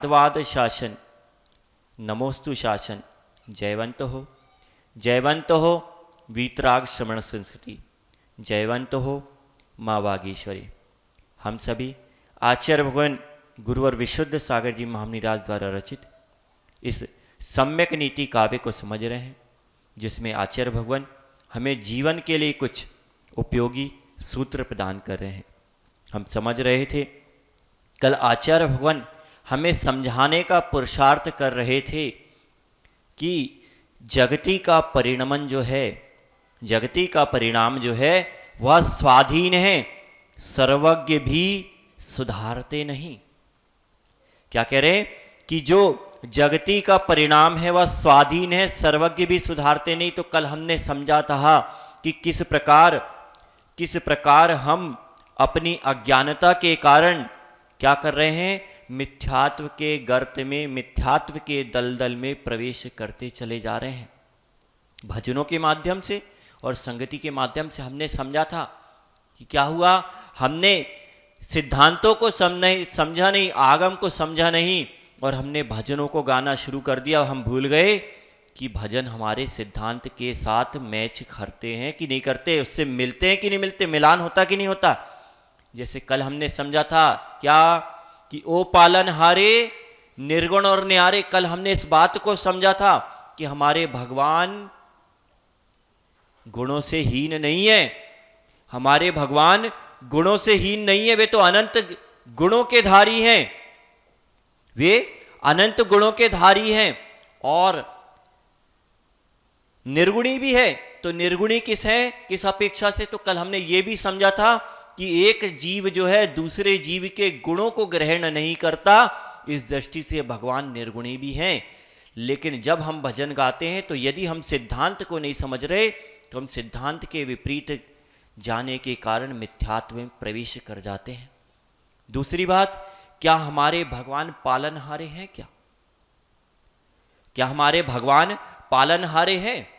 वाद शासन नमोस्तु शासन जयवंत हो वीतराग श्रवण संस्कृति जयवंत हो माँ वागीश्वरी। हम सभी आचार्य भगवान गुरुवर विशुद्ध सागर जी महामुनिराज द्वारा रचित इस सम्यक नीति काव्य को समझ रहे हैं, जिसमें आचार्य भगवान हमें जीवन के लिए कुछ उपयोगी सूत्र प्रदान कर रहे हैं। हम समझ रहे थे कल आचार्य भगवान हमें समझाने का पुरुषार्थ कर रहे थे कि जगति का परिणमन जो है, जगति का परिणाम जो है वह स्वाधीन है, सर्वज्ञ भी सुधारते नहीं। क्या कह रहे कि जो जगति का परिणाम है वह स्वाधीन है, सर्वज्ञ भी सुधारते नहीं। तो कल हमने समझा था कि किस प्रकार हम अपनी अज्ञानता के कारण क्या कर रहे हैं, मिथ्यात्व के गर्त में, मिथ्यात्व के दलदल में प्रवेश करते चले जा रहे हैं। भजनों के माध्यम से और संगति के माध्यम से हमने समझा था कि क्या हुआ, हमने सिद्धांतों को समझा नहीं, आगम को समझा नहीं और हमने भजनों को गाना शुरू कर दिया। हम भूल गए कि भजन हमारे सिद्धांत के साथ मैच करते हैं कि नहीं करते, उससे मिलते हैं कि नहीं मिलते, मिलान होता कि नहीं होता। जैसे कल हमने समझा था क्या कि ओ पालनहारे निर्गुण और न्यारे। कल हमने इस बात को समझा था कि हमारे भगवान गुणों से हीन नहीं है, हमारे भगवान गुणों से हीन नहीं है, वे तो अनंत गुणों के धारी हैं, वे अनंत गुणों के धारी हैं और निर्गुणी भी है। तो निर्गुणी किस है, किस अपेक्षा से? तो कल हमने ये भी समझा था कि एक जीव जो है दूसरे जीव के गुणों को ग्रहण नहीं करता, इस दृष्टि से भगवान निर्गुणी भी हैं। लेकिन जब हम भजन गाते हैं तो यदि हम सिद्धांत को नहीं समझ रहे तो हम सिद्धांत के विपरीत जाने के कारण मिथ्यात्व में प्रवेश कर जाते हैं। दूसरी बात, क्या हमारे भगवान पालनहारे हैं? क्या हमारे भगवान पालनहारे हैं?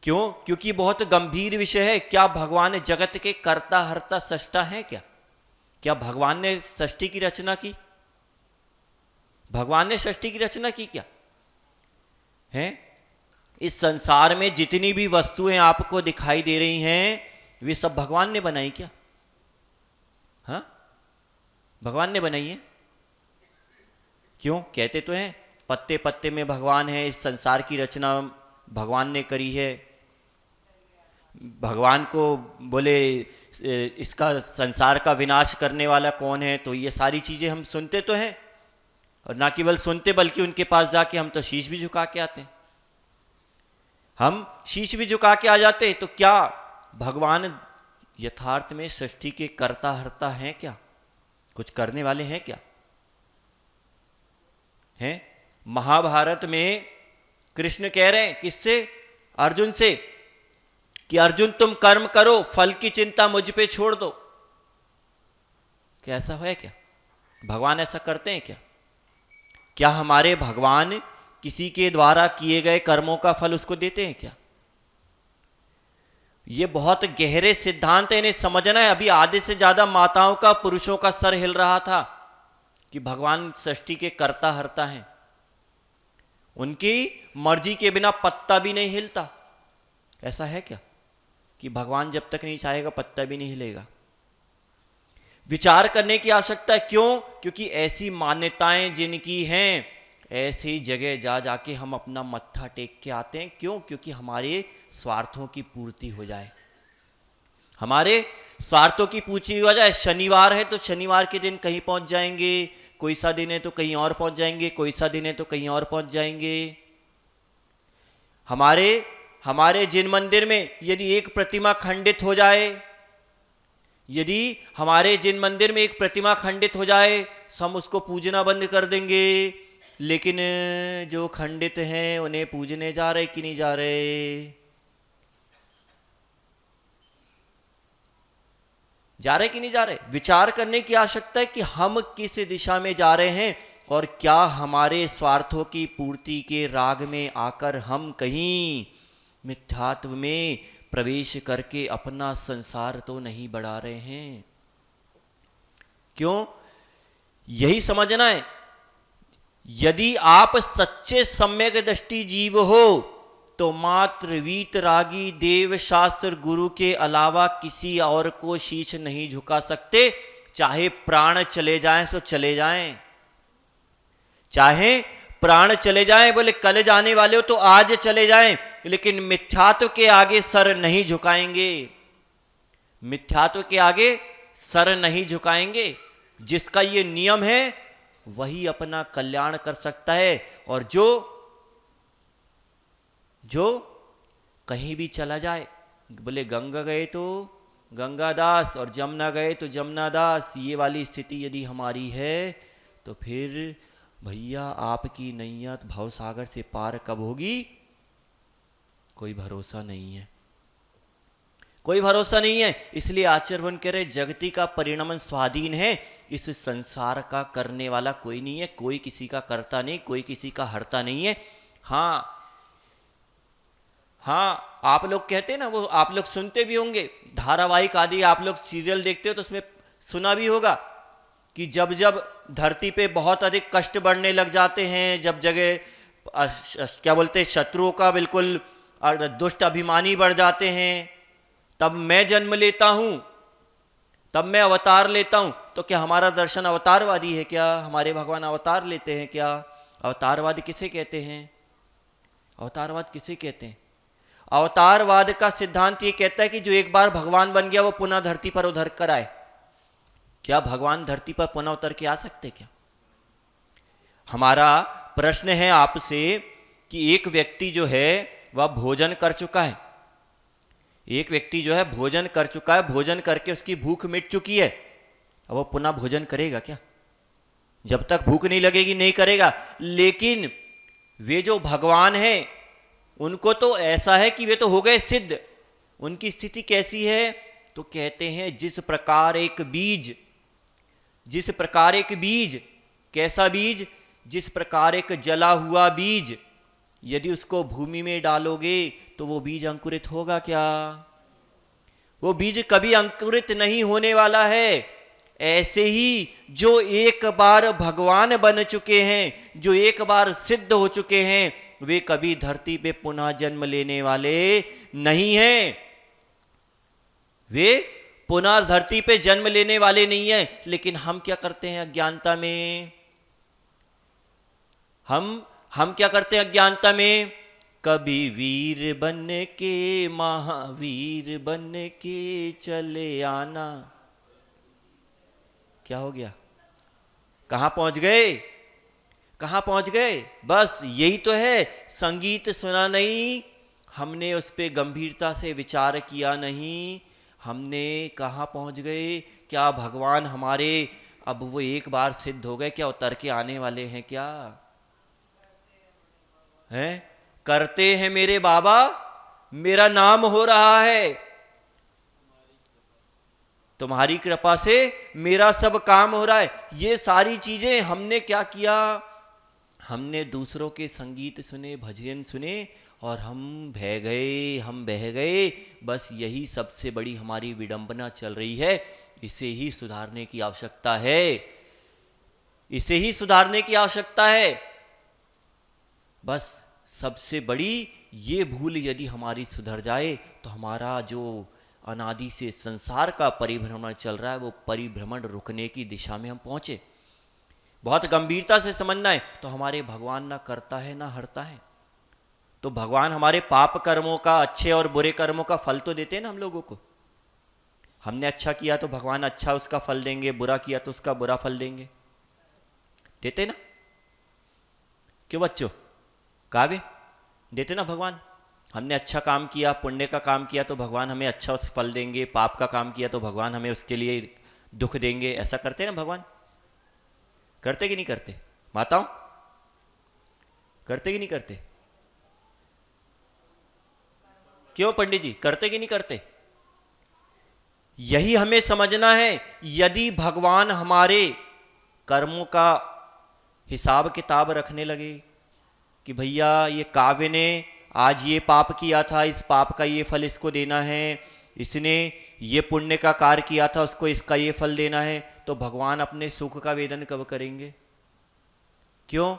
क्यों? क्योंकि बहुत गंभीर विषय है। क्या भगवान जगत के कर्ता हर्ता सृष्टा हैं? क्या भगवान ने सृष्टि की रचना की? भगवान ने सृष्टि की रचना की क्या है? इस संसार में जितनी भी वस्तुएं आपको दिखाई दे रही हैं वे सब भगवान ने बनाई क्या? हाँ, भगवान ने बनाई है। क्यों? कहते तो हैं पत्ते पत्ते में भगवान है, इस संसार की रचना भगवान ने करी है। भगवान को बोले इसका संसार का विनाश करने वाला कौन है? तो ये सारी चीजें हम सुनते तो हैं, और ना केवल सुनते बल्कि उनके पास जाके हम तो शीश भी झुका के आते हैं। हम शीश भी झुका के आ जाते। तो क्या भगवान यथार्थ में सृष्टि के कर्ता हर्ता हैं? क्या कुछ करने वाले हैं? क्या हैं? महाभारत में कृष्ण कह रहे हैं किससे? अर्जुन से, कि अर्जुन तुम कर्म करो, फल की चिंता मुझ पे छोड़ दो। क्या ऐसा है? क्या भगवान ऐसा करते हैं? क्या हमारे भगवान किसी के द्वारा किए गए कर्मों का फल उसको देते हैं? क्या ये बहुत गहरे सिद्धांत है, इन्हें समझना है। अभी आधे से ज्यादा माताओं का, पुरुषों का सर हिल रहा था कि भगवान सृष्टि के कर्ता हर्ता हैं, उनकी मर्जी के बिना पत्ता भी नहीं हिलता। ऐसा है क्या कि भगवान जब तक नहीं चाहेगा पत्ता भी नहीं हिलेगा? विचार करने की आवश्यकता है। क्यों? क्योंकि ऐसी मान्यताएं जिनकी हैं, ऐसी जगह जा जाके हम अपना मत्था टेक के आते हैं। क्यों? क्योंकि हमारे स्वार्थों की पूर्ति हो जाए, हमारे स्वार्थों की पूर्ति हो जाए। शनिवार है तो शनिवार के दिन कहीं पहुंच जाएंगे, कोई सा दिन है तो कहीं और पहुंच जाएंगे, कोई सा दिन है तो कहीं और पहुंच जाएंगे। हमारे जिन मंदिर में यदि एक प्रतिमा खंडित हो जाए, यदि हमारे जिन मंदिर में एक प्रतिमा खंडित हो जाए, हम उसको पूजना बंद कर देंगे। लेकिन जो खंडित हैं उन्हें पूजने जा रहे कि नहीं जा रहे? जा रहे कि नहीं जा रहे? विचार करने की आवश्यकता है कि हम किस दिशा में जा रहे हैं, और क्या हमारे स्वार्थों की पूर्ति के राग में आकर हम कहीं मिथ्यात्व में प्रवेश करके अपना संसार तो नहीं बढ़ा रहे हैं? क्यों? यही समझना है यदि आप सच्चे सम्यक दृष्टि जीव हो तो मात्र वीतरागी देव शास्त्र गुरु के अलावा किसी और को शीश नहीं झुका सकते। चाहे प्राण चले जाएं तो चले जाएं, चाहे प्राण चले जाएं, बोले कल जाने वाले हो तो आज चले जाएं, लेकिन मिथ्यात्व के आगे सर नहीं झुकाएंगे, मिथ्यात्व के आगे सर नहीं झुकाएंगे। जिसका ये नियम है वही अपना कल्याण कर सकता है। और जो कहीं भी चला जाए, बोले गंगा गए तो गंगादास और जमुना गए तो जमुनादास, ये वाली स्थिति यदि हमारी है तो फिर भैया आपकी नैया भवसागर से पार कब होगी, कोई भरोसा नहीं है, कोई भरोसा नहीं है। इसलिए आचार्य भगवान कह रहे जगती का परिणमन स्वाधीन है, इस संसार का करने वाला कोई नहीं है, कोई किसी का करता नहीं, कोई किसी का हरता नहीं है। हाँ, आप लोग कहते हैं ना, वो आप लोग सुनते भी होंगे, धारावाहिक आदि आप लोग सीरियल देखते हो तो उसमें सुना भी होगा कि जब जब धरती पे बहुत अधिक कष्ट बढ़ने लग जाते हैं, जब जगह क्या बोलते हैं शत्रुओं का बिल्कुल दुष्ट अभिमानी बढ़ जाते हैं, तब मैं जन्म लेता हूं, तब मैं अवतार लेता हूं। तो क्या हमारा दर्शन अवतारवादी है क्या? हमारे भगवान अवतार लेते हैं क्या? अवतारवादी किसे कहते हैं? अवतारवाद किसे कहते हैं? अवतारवाद का सिद्धांत ये कहता है कि जो एक बार भगवान बन गया वो पुनः धरती पर उतर कर आए। क्या भगवान धरती पर पुनः उतर के आ सकते क्या? हमारा प्रश्न है आपसे कि एक व्यक्ति जो है वह भोजन कर चुका है, एक व्यक्ति जो है भोजन कर चुका है, भोजन करके उसकी भूख मिट चुकी है, अब वो पुनः भोजन करेगा क्या? जब तक भूख नहीं लगेगी नहीं करेगा। लेकिन वे जो भगवान हैं उनको तो ऐसा है कि वे तो हो गए सिद्ध। उनकी स्थिति कैसी है? तो कहते हैं जिस प्रकार एक बीज, जिस प्रकार एक बीज, कैसा बीज? जिस प्रकार एक जला हुआ बीज यदि उसको भूमि में डालोगे तो वो बीज अंकुरित होगा क्या? वो बीज कभी अंकुरित नहीं होने वाला है। ऐसे ही जो एक बार भगवान बन चुके हैं, जो एक बार सिद्ध हो चुके हैं, वे कभी धरती पे पुनः जन्म लेने वाले नहीं हैं। वे पुनः धरती पे जन्म लेने वाले नहीं हैं। लेकिन हम क्या करते हैं अज्ञानता में? हम क्या करते हैं अज्ञानता में? कभी वीर बन के महावीर बन के चले आना। क्या हो गया? कहां पहुंच गए? कहां पहुंच गए? बस यही तो है, संगीत सुना नहीं, हमने उस पर गंभीरता से विचार किया नहीं, हमने कहां पहुंच गए? क्या भगवान हमारे अब वो एक बार सिद्ध हो गए क्या? उतर के आने वाले हैं क्या? हैं? करते हैं मेरे बाबा, मेरा नाम हो रहा है, तुम्हारी कृपा से मेरा सब काम हो रहा है। ये सारी चीजें हमने क्या किया? हमने दूसरों के संगीत सुने, भजन सुने और हम बह गए। बस यही सबसे बड़ी हमारी विडंबना चल रही है। इसे ही सुधारने की आवश्यकता है, इसे ही सुधारने की आवश्यकता है। बस सबसे बड़ी ये भूल यदि हमारी सुधर जाए तो हमारा जो अनादि से संसार का परिभ्रमण चल रहा है वो परिभ्रमण रुकने की दिशा में हम पहुंचे। बहुत गंभीरता से समझना है। तो हमारे भगवान ना करता है ना हरता है। तो भगवान हमारे पाप कर्मों का, अच्छे और बुरे कर्मों का फल तो देते हैं ना हम लोगों को। हमने अच्छा किया तो भगवान अच्छा उसका फल देंगे, बुरा किया तो उसका बुरा फल देंगे, देते ना? क्यों बच्चों? काव्य देते ना भगवान। हमने अच्छा काम किया, पुण्य का काम किया तो भगवान हमें अच्छा उस फल देंगे, पाप का काम किया तो भगवान हमें उसके लिए दुख देंगे। ऐसा करते ना भगवान? करते कि नहीं करते? माताओं करते कि नहीं करते? क्यों पंडित जी, करते कि नहीं करते? यही हमें समझना है। यदि भगवान हमारे कर्मों का हिसाब किताब रखने लगे कि भैया ये काव्य ने आज ये पाप किया था, इस पाप का ये फल इसको देना है, इसने ये पुण्य का कार्य किया था, उसको इसका ये फल देना है, तो भगवान अपने सुख का वेदन कब करेंगे? क्यों?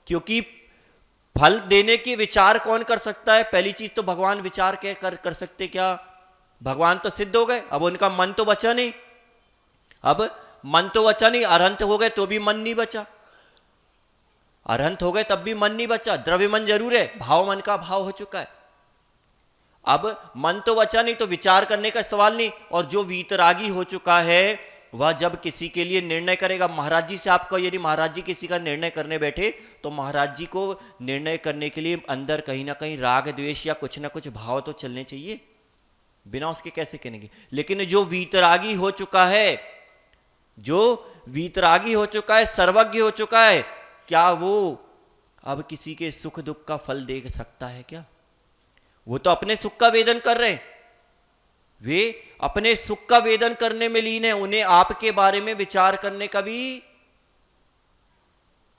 क्योंकि फल देने के विचार कौन कर सकता है? पहली चीज तो भगवान विचार के कर सकते क्या? भगवान तो सिद्ध हो गए, अब उनका मन तो बचा नहीं। अब मन तो बचा नहीं, अरहंत हो गए तो भी मन नहीं बचा, अरहंत हो गए तब भी मन नहीं बचा। द्रव्य मन जरूर है, भाव मन का भाव हो चुका है। अब मन तो बचा नहीं तो विचार करने का सवाल नहीं। और जो वीतरागी हो चुका है वह जब किसी के लिए निर्णय करेगा, महाराज जी से आपका, यदि महाराज जी किसी का निर्णय करने बैठे तो महाराज जी को निर्णय करने के लिए अंदर कहीं ना कहीं राग द्वेष या कुछ ना कुछ भाव तो चलने चाहिए, बिना उसके कैसे करेंगे। लेकिन जो वीतरागी हो चुका है, जो वीतरागी हो चुका है, सर्वज्ञ हो चुका है, क्या वो अब किसी के सुख दुख का फल देख सकता है क्या? वो तो अपने सुख का वेदन कर रहे हैं, वे अपने सुख का वेदन करने में लीन है। उन्हें आपके बारे में विचार करने का भी,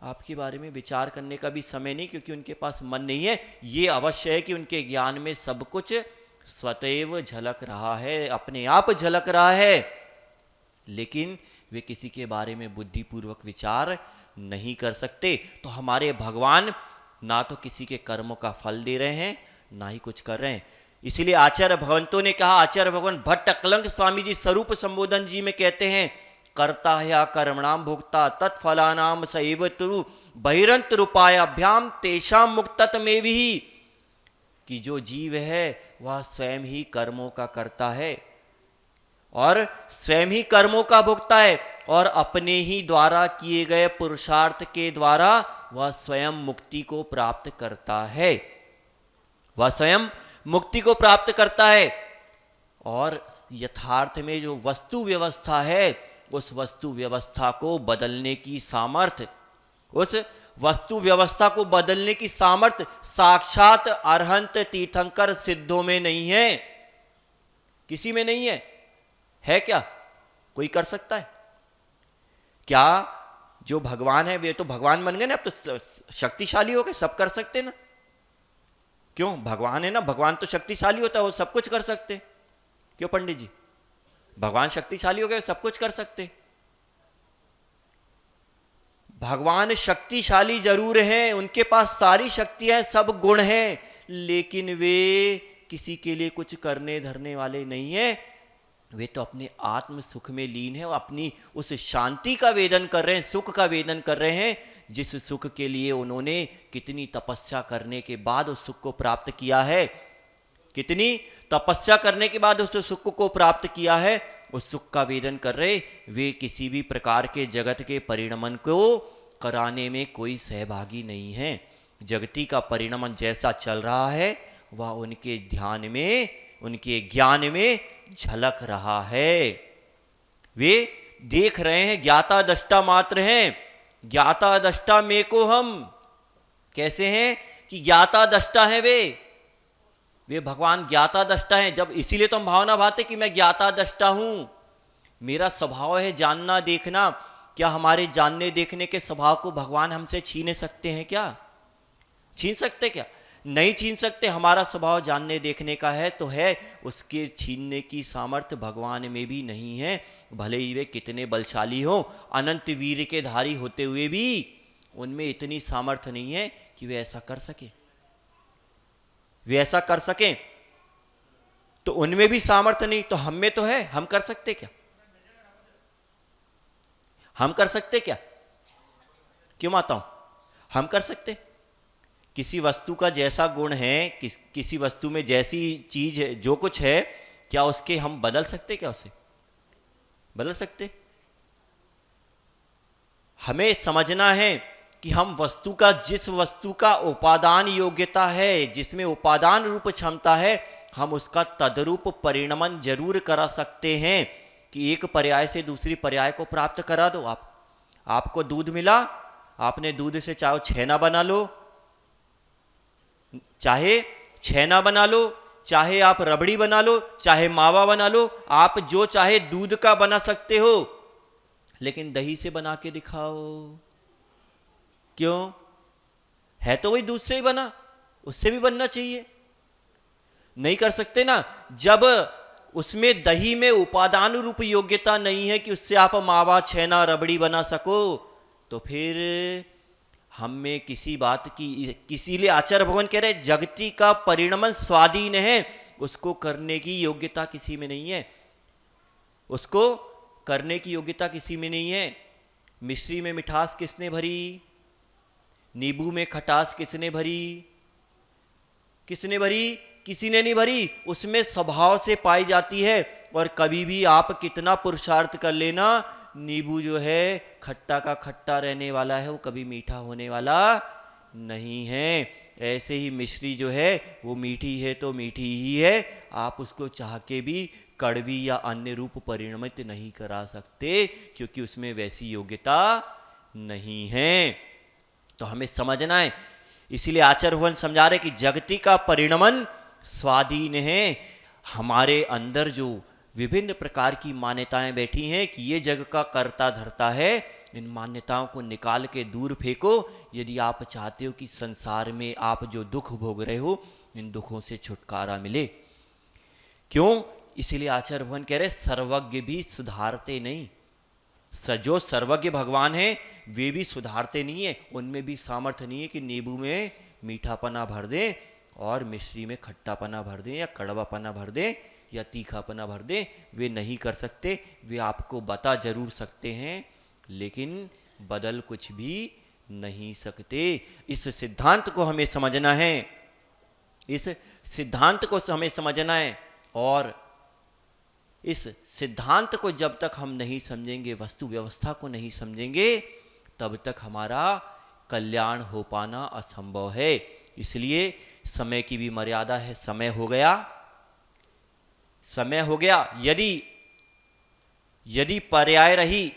आपके बारे में विचार करने का भी समय नहीं, क्योंकि उनके पास मन नहीं है। ये अवश्य है कि उनके ज्ञान में सब कुछ स्वतैव झलक रहा है, अपने आप झलक रहा है, लेकिन वे किसी के बारे में बुद्धिपूर्वक विचार नहीं कर सकते। तो हमारे भगवान ना तो किसी के कर्मों का फल दे रहे हैं, ना ही कुछ कर रहे हैं। इसीलिए आचार्य भगवंतों ने कहा, आचार्य भगवान भट्ट अकलंक स्वामी जी स्वरूप संबोधन जी में कहते हैं, कर्ता या कर्मणाम भोक्ता तत्फलानाम सैव तुरु बहिरंत रूपायाभ्याम तेषाम मुक्तत में भी, कि जो जीव है वह स्वयं ही कर्मों का करता है और स्वयं ही कर्मों का भोगता है, और अपने ही द्वारा किए गए पुरुषार्थ के द्वारा वह स्वयं मुक्ति को प्राप्त करता है, वह स्वयं मुक्ति को प्राप्त करता है। और यथार्थ में जो वस्तु व्यवस्था है, उस वस्तु व्यवस्था को बदलने की सामर्थ्य, उस वस्तु व्यवस्था को बदलने की सामर्थ्य साक्षात अरहंत तीर्थंकर सिद्धों में नहीं है, किसी में नहीं है क्या? कोई कर सकता है क्या? जो भगवान है वे तो भगवान बन गए ना, अब तो शक्तिशाली हो गए, सब कर सकते ना। क्यों? भगवान है ना, भगवान तो शक्तिशाली होता है, वो सब कुछ कर सकते। क्यों पंडित जी? भगवान शक्तिशाली हो गए, सब कुछ कर सकते। भगवान शक्तिशाली जरूर हैं, उनके पास सारी शक्तियां, सब गुण हैं, लेकिन वे किसी के लिए कुछ करने धरने वाले नहीं है। वे तो अपने आत्म सुख में लीन है और अपनी उस शांति का वेदन कर रहे हैं, सुख का वेदन कर रहे हैं, जिस सुख के लिए उन्होंने कितनी तपस्या करने के बाद उस सुख को प्राप्त किया है, कितनी तपस्या करने के बाद उस सुख को प्राप्त किया है, उस सुख का वेदन कर रहे। वे किसी भी प्रकार के जगत के परिणमन को कराने में कोई सहभागी नहीं है। जगती का परिणमन जैसा चल रहा है वह उनके ध्यान में, उनके ज्ञान में झलक रहा है। वे देख रहे हैं, ज्ञाता दृष्टा मात्र हैं। ज्ञाता दृष्टा में को हम कैसे हैं कि ज्ञाता दृष्टा हैं वे भगवान ज्ञाता दृष्टा हैं। जब इसीलिए तो हम भावना भाते कि मैं ज्ञाता दृष्टा हूं, मेरा स्वभाव है जानना देखना। क्या हमारे जानने देखने के स्वभाव को भगवान हमसे छीन सकते हैं क्या? छीन सकते क्या? नहीं छीन सकते। हमारा स्वभाव जानने देखने का है तो है, उसके छीनने की सामर्थ्य भगवान में भी नहीं है। भले ही वे कितने बलशाली हो, अनंत वीर के धारी होते हुए भी उनमें इतनी सामर्थ्य नहीं है कि वे ऐसा कर सके। वे ऐसा कर सकें तो उनमें भी सामर्थ्य नहीं, तो हम में तो है। हम कर सकते क्या? हम कर सकते क्या? क्यों माताओं? हम कर सकते। किसी वस्तु का जैसा गुण है, किसी वस्तु में जैसी चीज है, जो कुछ है, क्या उसके हम बदल सकते? क्या उसे बदल सकते? हमें समझना है कि हम वस्तु का, जिस वस्तु का उपादान योग्यता है, जिसमें उपादान रूप क्षमता है, हम उसका तदरूप परिणमन जरूर करा सकते हैं। कि एक पर्याय से दूसरी पर्याय को प्राप्त करा दो। आपको दूध मिला, आपने दूध से चाहे छेना बना लो, चाहे छेना बना लो, चाहे आप रबड़ी बना लो, चाहे मावा बना लो, आप जो चाहे दूध का बना सकते हो। लेकिन दही से बना के दिखाओ, क्यों? है तो वही दूध से ही बना, उससे भी बनना चाहिए। नहीं कर सकते ना। जब उसमें दही में उपादान रूप योग्यता नहीं है कि उससे आप मावा छेना रबड़ी बना सको, तो फिर हम में किसी बात की, इसीलिए आचार्य भगवान कह रहे जगती का परिणमन स्वाधीन है, उसको करने की योग्यता किसी में नहीं है, उसको करने की योग्यता किसी में नहीं है। मिश्री में मिठास किसने भरी, नींबू में खटास किसने भरी, किसने भरी, किसी ने नहीं भरी, उसमें स्वभाव से पाई जाती है। और कभी भी आप कितना पुरुषार्थ कर लेना, नींबू जो है खट्टा का खट्टा रहने वाला है, वो कभी मीठा होने वाला नहीं है। ऐसे ही मिश्री जो है वो मीठी है तो मीठी ही है, आप उसको चाह के भी कड़वी या अन्य रूप परिणमित नहीं करा सकते, क्योंकि उसमें वैसी योग्यता नहीं है। तो हमें समझना है, इसीलिए आचार्य भगवान समझा रहे कि जगती का परिणमन स्वाधीन है। हमारे अंदर जो विभिन्न प्रकार की मान्यताएं बैठी हैं कि ये जग का कर्ता धर्ता है, इन मान्यताओं को निकाल के दूर फेंको। यदि आप चाहते हो कि संसार में आप जो दुख भोग रहे हो, इन दुखों से छुटकारा मिले। क्यों? इसीलिए आचार्य भगवान कह रहे सर्वज्ञ भी सुधारते नहीं। जो सर्वज्ञ भगवान है वे भी सुधारते नहीं है, उनमें भी सामर्थ्य नहीं है कि नींबू में मीठापना भर दें और मिश्री में खट्टापना भर दें या कड़वापना भर दें या तीखापना भर दें। वे नहीं कर सकते। वे आपको बता जरूर सकते हैं, लेकिन बदल कुछ भी नहीं सकते। इस सिद्धांत को हमें समझना है, इस सिद्धांत को हमें समझना है। और इस सिद्धांत को जब तक हम नहीं समझेंगे, वस्तु व्यवस्था को नहीं समझेंगे, तब तक हमारा कल्याण हो पाना असंभव है। इसलिए समय की भी मर्यादा है। समय हो गया, समय हो गया। यदि पर्याय रही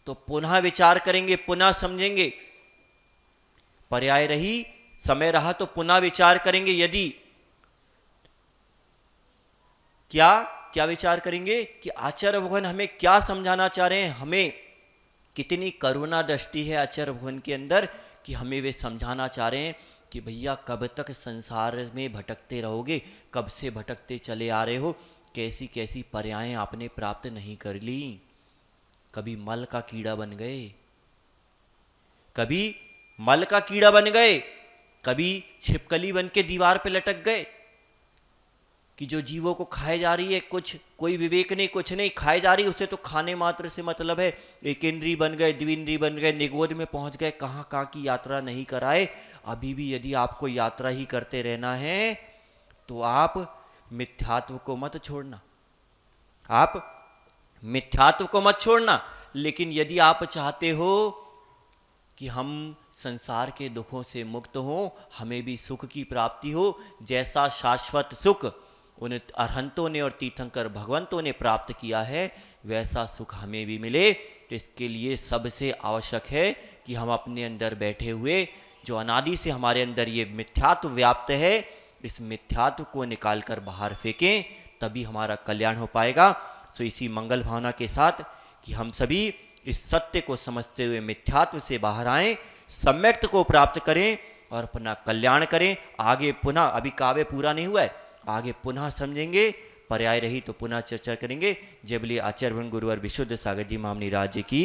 तो पुनः विचार करेंगे, पुनः समझेंगे। पर्याय रही, समय रहा तो पुनः विचार करेंगे। यदि क्या विचार करेंगे कि आचार्य भगवान हमें क्या समझाना चाह रहे हैं। हमें कितनी करुणा दृष्टि है आचार्य भगवान के अंदर कि हमें वे समझाना चाह रहे हैं कि भैया कब तक संसार में भटकते रहोगे, कब से भटकते चले आ रहे हो, कैसी कैसी पर्यायें आपने प्राप्त नहीं कर ली। कभी मल का कीड़ा बन गए, कभी मल का कीड़ा बन गए, कभी छिपकली बन के दीवार पे लटक गए कि जो जीवों को खाए जा रही है, कुछ कोई विवेक नहीं, कुछ नहीं, खाए जा रही, उसे तो खाने मात्र से मतलब है। एक इंद्री बन गए, द्विंद्री बन गए, निगोद में पहुंच गए, कहाँ कहाँ की यात्रा नहीं कराए। अभी भी यदि आपको यात्रा ही करते रहना है तो आप मिथ्यात्व को मत छोड़ना, आप मिथ्यात्व को मत छोड़ना। लेकिन यदि आप चाहते हो कि हम संसार के दुखों से मुक्त हों, हमें भी सुख की प्राप्ति हो, जैसा शाश्वत सुख उन अरहंतों ने और तीर्थंकर भगवंतों ने प्राप्त किया है, वैसा सुख हमें भी मिले। तो इसके लिए सबसे आवश्यक है कि हम अपने अंदर बैठे हुए जो अनादि से हमारे अंदर ये मिथ्यात्व व्याप्त है, इस मिथ्यात्व को निकाल कर बाहर फेंकें, तभी हमारा कल्याण हो पाएगा। सो इसी मंगल भावना के साथ कि हम सभी इस सत्य को समझते हुए मिथ्यात्व से बाहर आएं, सम्यक्त को प्राप्त करें और अपना कल्याण करें। आगे पुनः, अभी काव्य पूरा नहीं हुआ है, आगे पुनः समझेंगे, पर्याय रही तो पुनः चर्चा करेंगे। जय बोले आचार्य गुरुवर विशुद्ध सागर जी महामनी राज्य की।